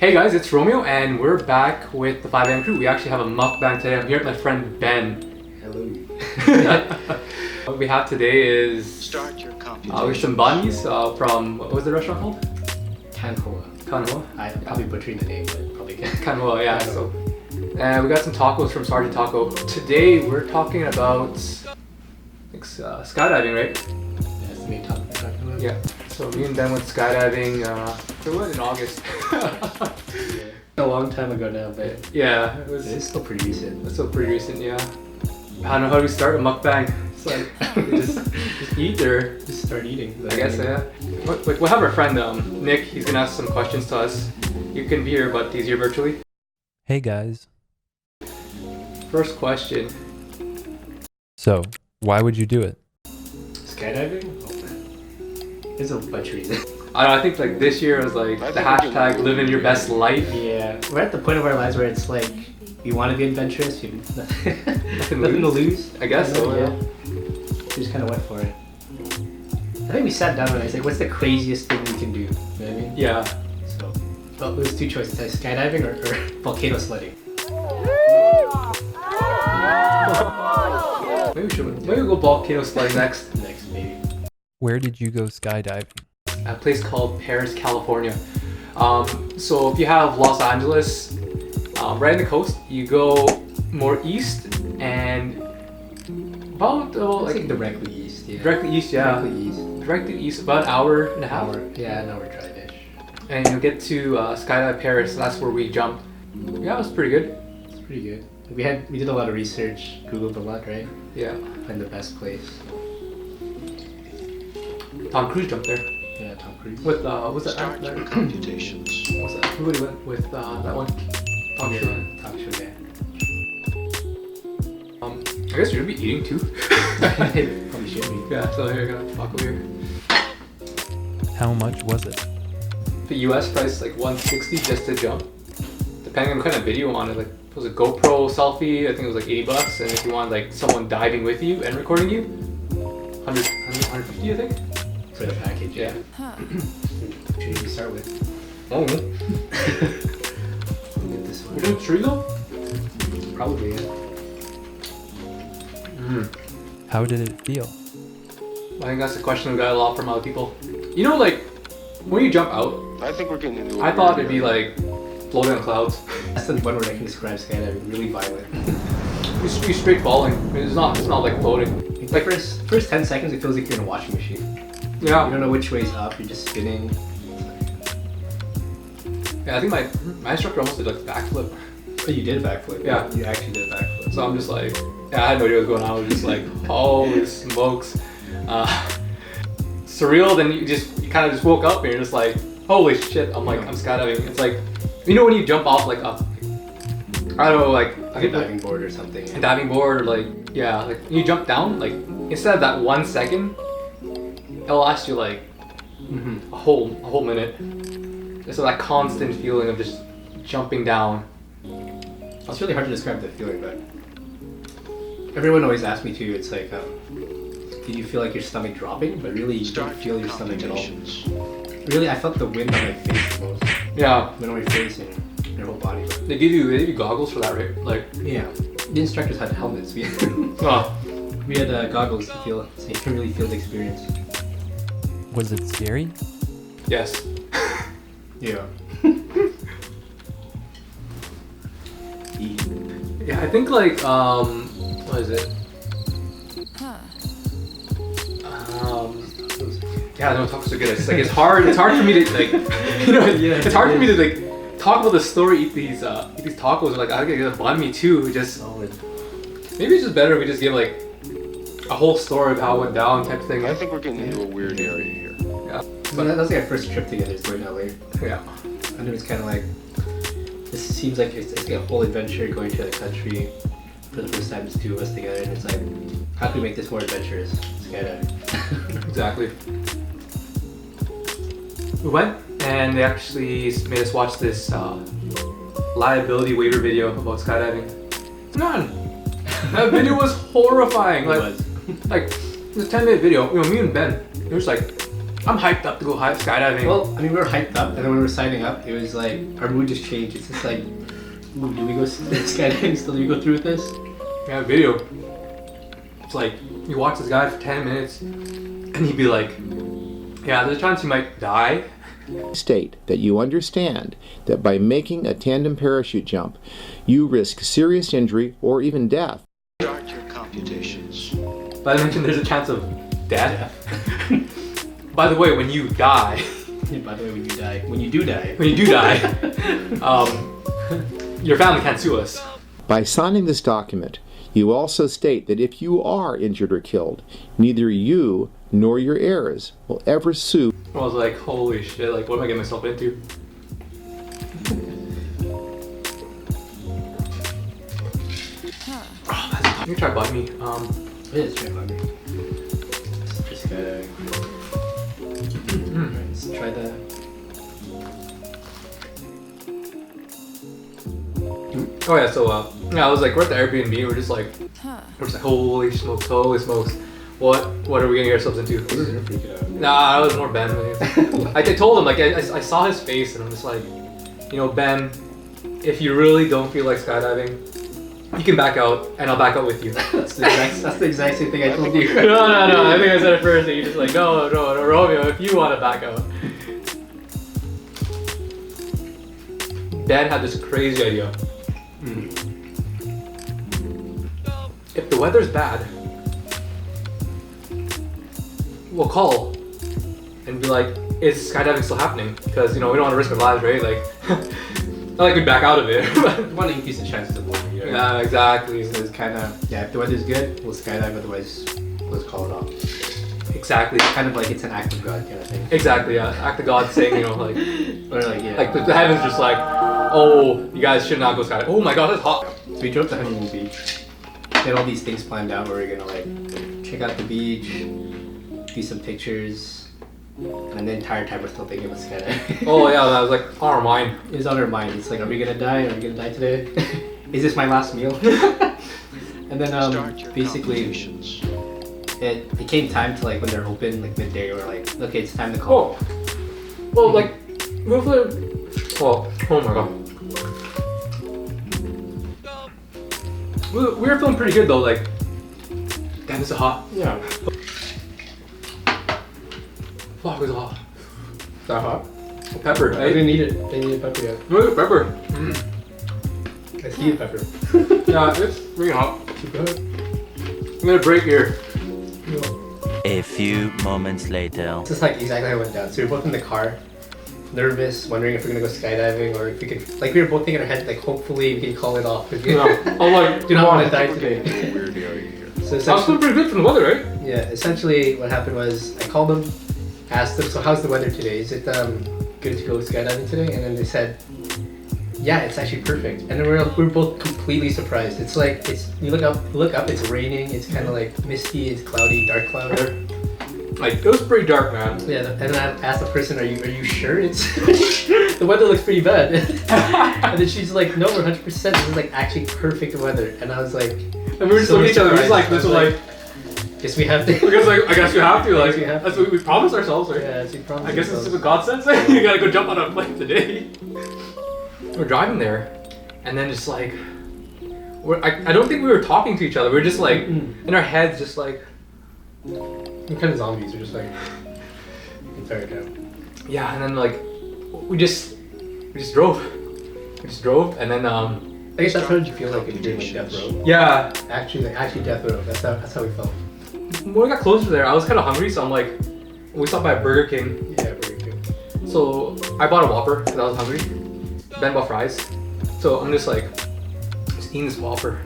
Hey guys, it's Romeo and we're back with the 5am crew. We actually have a mukbang today. I'm here with my friend Ben. Hello. What we have today is Start your there's some bunnies from, what was the restaurant called? Kanhoa. I'm probably butchering the name, but probably can. Kanhoa, yeah. So, and we got some tacos from Sergeant Taco. Today we're talking about skydiving, right? That's the main topic we're talking about. Yeah. So me and Ben went skydiving in August. A long time ago now, but yeah, it's still pretty recent. It's still pretty recent, yeah. I don't know how do we start a mukbang. It's like just eat or Just start eating. I guess yeah. We'll have our friend Nick. He's gonna ask some questions to us. You can be here, but he's here virtually. Hey guys. First question. So, why would you do it? Skydiving? Oh, there's a bunch of reasons. I don't know, I think like this year was like the hashtag living your best life. Yeah, we're at the point of our lives where it's like we want to be adventurous, you nothing to lose. I guess so. Yeah. We just kind of went for it. I think we sat down and I was like, what's the craziest thing we can do? You know what I mean? Yeah. So, well, there's two choices, like skydiving or volcano sledding. Maybe we'll go volcano sledding next. Next, maybe. Where did you go skydiving? A place called Perris, California. So if you have Los Angeles, right on the coast, you go more east and about Like directly east. Yeah. directly east, yeah. Directly east, about an hour and a half. An hour drive-ish. And you'll get to Skydive Perris, and that's where we jumped. Yeah, it was pretty good. It's pretty good. We did a lot of research, Googled a lot, right? Yeah. Find the best place. Tom Cruise jumped there. Yeah, Tom Cruise. With what's that? Start your computations. What's that? Who would he went with that one? Tom Cruise. Talk show, yeah. I guess you're gonna be eating too. Probably should be. Yeah. So here, gonna talk over here. How much was it? The US price is like $160 just to jump. Depending on what kind of video you wanted, like it was a GoPro selfie, I think it was like $80, and if you wanted like someone diving with you and recording you, 150 I think. For the package, Yeah. What should we start with? Oh. We'll get this one. We're doing chorizo? Probably, yeah. How did it feel? I think that's a question we got a lot from other people. You know, like when you jump out, I think we're getting into. I thought it'd be like floating on clouds. That's the one word I can describe skydiving. Really violent. You're straight falling. It's not like floating. Like first 10 seconds, it feels like you're in a washing machine. You Yeah. don't know which way's up. You're just spinning. Yeah, I think my instructor almost did like a backflip. Oh, you did a backflip. Yeah. You actually did a backflip. So I'm just like, yeah, I had no idea what was going on. I was just like, holy smokes. Surreal, then you kind of just woke up and you're just like, holy shit, I'm skydiving. It's like, you know when you jump off like a, I don't know, like a diving board or something. a diving board, or like, yeah, like you jump down, like instead of that 1 second, it'll last you like a whole minute. So that constant feeling of just jumping down. It's really hard to describe the feeling, but everyone always asks me too. It's like, do you feel like your stomach dropping? But really, you don't feel your stomach at all. Really, I felt the wind on my face the most. Yeah. Wind on my face and your whole body. But They give you goggles for that, right? Like, yeah, the instructors had helmets. We oh, had goggles to feel, so you can really feel the experience. Was it scary? yes. Yeah. Yeah, I think like what is it? Yeah, no, tacos are good. It's like it's hard for me to like, you know, it's hard for me to like talk about the story, eat these tacos. Like I gotta get a banh mi too. Just maybe it's just better if we just give like a whole story of how it went down type thing. I think we're getting into a weird area here. Yeah, But that was like our first trip together. Is going to LA. yeah. And it was kind of like, this seems like it's like a whole adventure going to the country for the first time. It's two of us together, and it's like, how can we make this more adventurous? Skydiving. Exactly. We went and they actually made us watch this liability waiver video about skydiving. Man, that video was horrifying. It Like, was. like the 10-minute video. You know, me and Ben, it was like I'm hyped up to go skydiving. Well, I mean, we were hyped up, and then when we were signing up, it was like our mood just changed. It's just like, ooh, do we go skydiving still? Do we go through with this? Yeah, video. It's like you watch this guy for 10 minutes, and he'd be like, "Yeah, there's a chance you might die." State that you understand that by making a tandem parachute jump, you risk serious injury or even death. Start your computations. But I mentioned there's a chance of death. By the way, when you die, By the way, when you do die, your family can't sue us. By signing this document, you also state that if you are injured or killed, neither you nor your heirs will ever sue. I was like, holy shit, like what am I getting myself into? Let me try Banh MI. it is straight butter. Just gotta let's try the. Oh yeah, so yeah, I was like, we're at the Airbnb. We're just like, holy smokes, what are we getting ourselves into? Nah, I was more Ben. I told him, like, I saw his face, and I'm just like, you know, Ben, if you really don't feel like skydiving, you can back out, and I'll back out with you. That's the exact same thing I told you. No, I think I said it first, and you're just like, no, Romeo, if you want to back out. Ben had this crazy idea. If the weather's bad, we'll call and be like, is skydiving still happening? Because, you know, we don't want to risk our lives, right? Like, not like we'd back out of it. We want to increase the chances of winning. You know? Yeah, exactly. So it's kind of, yeah, if the weather's good, we'll skydive, otherwise, let's call it off. Exactly. Kind of like it's an act of God kind of thing. Exactly, yeah. Act of God saying, you know, like, Or like, yeah. like the heaven's just like, oh, you guys should not go skydiving. Oh my god, it's hot. So we drove to Honeymoon Beach. We had all these things planned out where we're gonna like check out the beach, do some pictures, and the entire time we're still thinking about skydiving. Oh yeah, that was like on our mind. It was on our mind. It's like, are we gonna die? Are we gonna die today? Is this my last meal? And then Start your basically computations. it came time to like when they're open like midday. We're like, okay, it's time to call. Oh, well, like, oh my god. We were feeling pretty good though, like, damn, this is hot. Yeah. Fuck, it's hot. Is that hot? Pepper, I didn't eh? need it. They needed pepper yet. Look at pepper. Let's eat pepper. Yeah, it's really hot. Good. I'm gonna break here. A few moments later. This is like exactly how it went down. So we were both in the car, nervous, wondering if we're gonna go skydiving or if we could. Like we were both thinking in our head, like hopefully we can call it off. Because we I'm like, do not want to die We're getting today. into a weird area here. So I was feeling essentially, pretty good from the weather, right? yeah. Essentially, what happened was I called them, asked them, so how's the weather today? Is it good to go skydiving today? And then they said, yeah, it's actually perfect. And then we're both completely surprised. It's like you look up, it's raining. It's kind of like misty. It's cloudy, dark cloud. Like, it was pretty dark, man. Yeah, and then I asked the person, are you sure it's the weather looks pretty bad? And then she's like, no, we're 100%. This is like actually perfect weather. And I was like, And we were just looking at each other, just like, this was like, guess we have to. because like, I guess you have to, like, we have that's what we promised ourselves, right? Yeah, it's promised. I guess this is what God says. You gotta go jump on a plane today. We're driving there, and then just like, I don't think we were talking to each other. We were just like, in our heads, just like, We're kind of zombies. We're just like entire time. yeah. And then like, we just drove. We just drove, and then I guess that's how did you feel like if you're doing like death row? yeah. Actually death row. That's how we felt. When we got closer there, I was kind of hungry, so I'm like, we stopped by Burger King. Yeah, very good. So I bought a Whopper because I was hungry. Ben bought fries. So I'm just like, just eating this Whopper.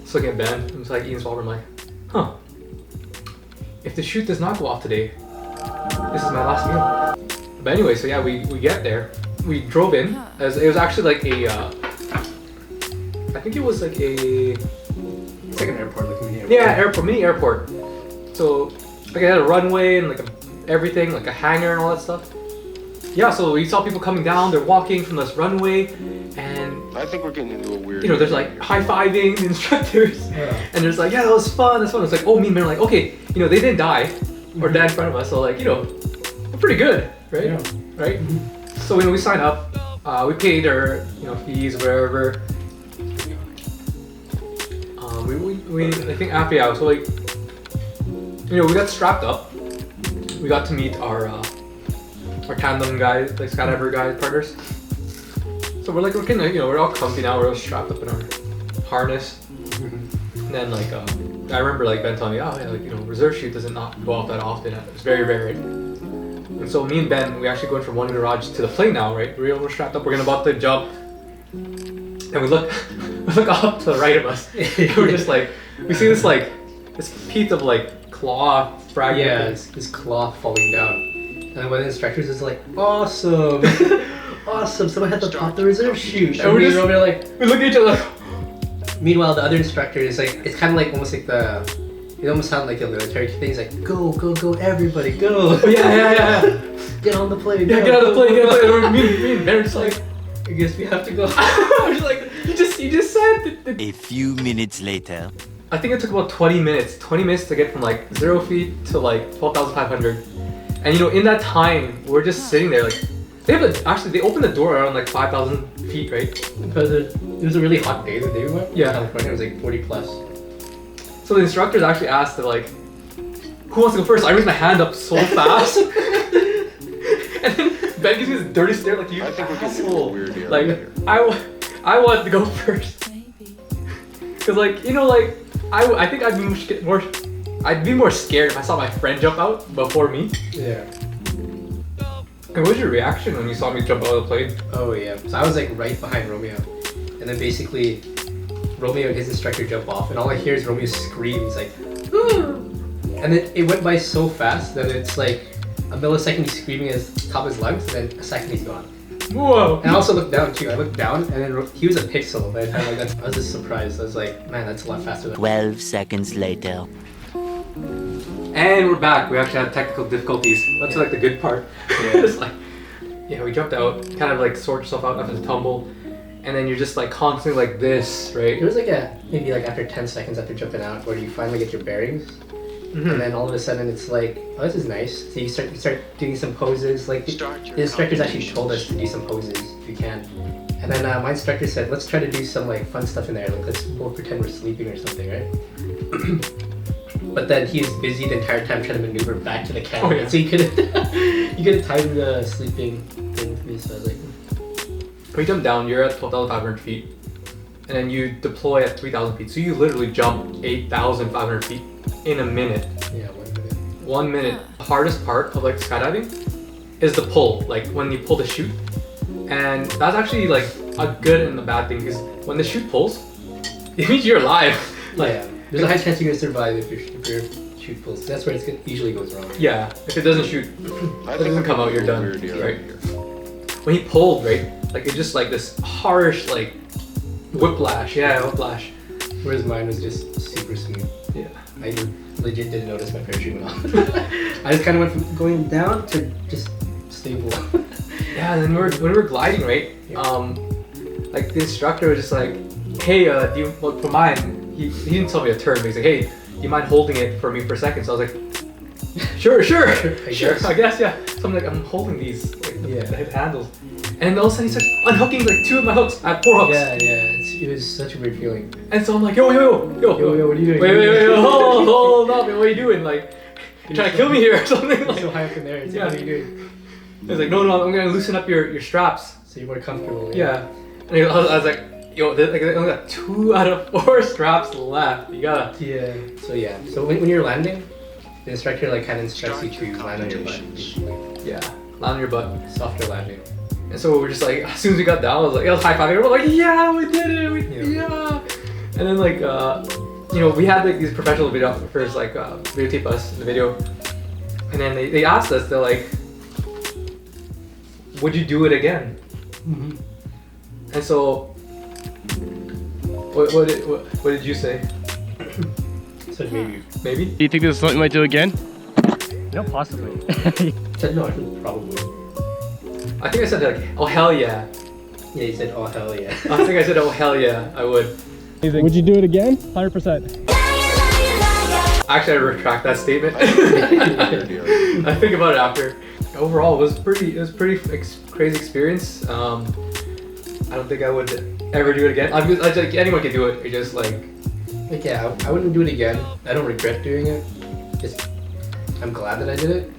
Just looking at Ben. I'm just like eating this Whopper. I'm like, huh. If the shoot does not go off today, this is my last meal. But anyway, so yeah, we get there. We drove in. It was actually like a, I think it was like a, It's like an airport, like a mini airport. yeah, mini airport. So like it had a runway and like everything, like a hangar and all that stuff. Yeah, so we saw people coming down, they're walking from this runway, and I think we're getting into a weird you know, there's like high-fiving the instructors, Yeah. and there's like, yeah, that was fun, that's fun. It's like, oh, me and Ben are like, okay, you know, they didn't die or die in front of us, so like, you know, pretty good, right? Yeah. Right? So when we sign up, we paid our fees, whatever. We I think after so like we got strapped up. We got to meet our tandem guys, like skydiver guys, partners. So we're kind of we're all comfy now. We're all strapped up in our harness. And then I remember Ben telling me, oh yeah, reserve chute doesn't not go off that often. It's very rare. Right? And so me and Ben, we actually going from one garage to the plane now, right? We're strapped up. We're about to jump, and we look up to the right of us. And we're just we see this piece of claw fragment. Yeah, this cloth falling down. And one of the instructors is like, awesome, awesome. Someone had to pop the reserve chute. And we're over we look at each other. Meanwhile, the other instructor is it's kind of almost like it almost sounds like a military thing. He's like, go, go, go, everybody, go. Oh, yeah. Get on the plane. Yeah, get on the plane, Me and Ben are just I guess we have to go. I was you just said that. A few minutes later. I think it took about 20 minutes. 20 minutes to get from 0 feet to 12,500. And in that time, we're just sitting there they opened the door around 5,000 feet, right? Because it was a really hot day the day we went. Yeah. California, it was 40 plus. So the instructors actually asked who wants to go first? I raised my hand up so fast. And then Ben gives me this dirty stare you I think we're getting into a asshole. weird area here. I wanted to go first. Cause I think I'd be more scared if I saw my friend jump out before me. Yeah. And what was your reaction when you saw me jump out of the plane? Oh yeah. So I was right behind Romeo, and then basically Romeo and his instructor jump off, and all I hear is Romeo scream. He's like, "Ah!" And then it went by so fast that it's a millisecond he's screaming at the top of his lungs, and then a second he's gone. Whoa! And I also looked down too. I looked down, and then he was a pixel by the time I was just surprised. I was like, man, that's a lot faster than 12 seconds later. And we're back. We actually had technical difficulties. That's the good part. Yeah. It's we jumped out, kind of sort yourself out after the tumble, and then you're just constantly this, right? It was maybe after 10 seconds after jumping out where you finally get your bearings. And then all of a sudden it's oh, this is nice. So you start doing some poses. The instructors actually told us to do some poses if you can. And then my instructor said, let's try to do some fun stuff in there. Let's both pretend we're sleeping or something, right? But then he was busy the entire time trying to maneuver back to the camera. Oh, yeah. So you couldn't time the sleeping thing with me. So I was When you jump down, you're at 12,500 feet, and then you deploy at 3,000 feet. So you literally jump 8,500 feet in a minute. yeah, 1 minute. 1 minute. The hardest part of skydiving is the pull, when you pull the chute. And that's actually a good and a bad thing, because when the chute pulls, it means you're alive. Yeah. There's a high chance you're gonna survive if your chute pulls. That's where it usually goes wrong. Yeah, if it doesn't shoot, I it think doesn't come out, you're done. weird area Right? here. When he pulled, right, it's just this harsh, whiplash. Yeah, whiplash. Whereas mine was just super smooth. Yeah. I legit didn't notice my parachute went off. I just kind of went from going down to just stable. Yeah, and then when we were gliding, right, Yeah. the instructor was just hey, do you, for mine, he didn't tell me a term, but he's hey, do you mind holding it for me for a second? So I was sure, I guess, yeah. So I'm holding these, Yeah. the handles. And then all of a sudden he starts unhooking 2 of my hooks. I have 4 hooks. Yeah, it was such a weird feeling. And so I'm yo, Yo, what are you doing? wait, hold up, what are you doing? You're trying to kill me here or something? You're so high up in there. It's Yeah. what are you doing? He's no, I'm gonna loosen up your straps. So you're more comfortable. Yeah. And I was yo, I only got 2 out of 4 straps left. You gotta. Yeah. So when you're landing, the instructor kind of instructs you to land on your butt, basically. Yeah. Land on your butt. Softer landing. And so we're just as soon as we got down, I was high fiving. We're yeah, we did it. Yeah. And then we had these professional videographers videotape us in the video, and then they asked us, they're would you do it again? Mm-hmm. And so what did you say? So maybe. Maybe? Do you think this is something you might do again? No, possibly. Said no, I think probably. I think I said oh hell yeah. Yeah, you said oh hell yeah. I think I said oh hell yeah, I would. Would you do it again? 100%. Actually, I retract that statement. Weird area. I think about it after. overall, it was pretty crazy experience. I don't think I would ever do it again. I like anyone can do it. It's just like yeah, I wouldn't do it again. I don't regret doing it. Just I'm glad that I did it.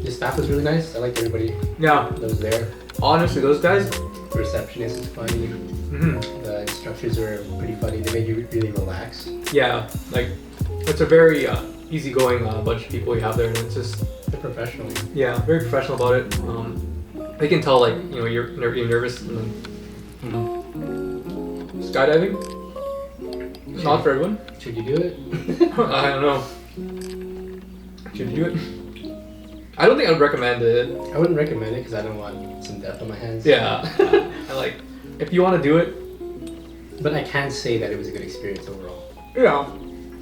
The staff was really nice. I liked everybody yeah. that was there. Honestly, those guys. The receptionist was funny. Mhm. The instructors were pretty funny. They made you really relax. Yeah, like it's a very easygoing bunch of people you have there, and it's just They're professional. yeah, very professional about it. They can tell like you're nervous. And then, skydiving, it's not for everyone. Should you do it? I don't know. Should you do it? I don't think I would recommend it. I wouldn't recommend it because I don't want some death on my hands. Yeah, I like if you want to do it. But I can say that it was a good experience overall. Yeah.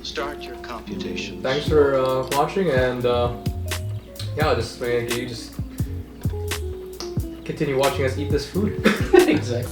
Start your computations. Thanks for watching, and yeah, just you just continue watching us eat this food. Exactly.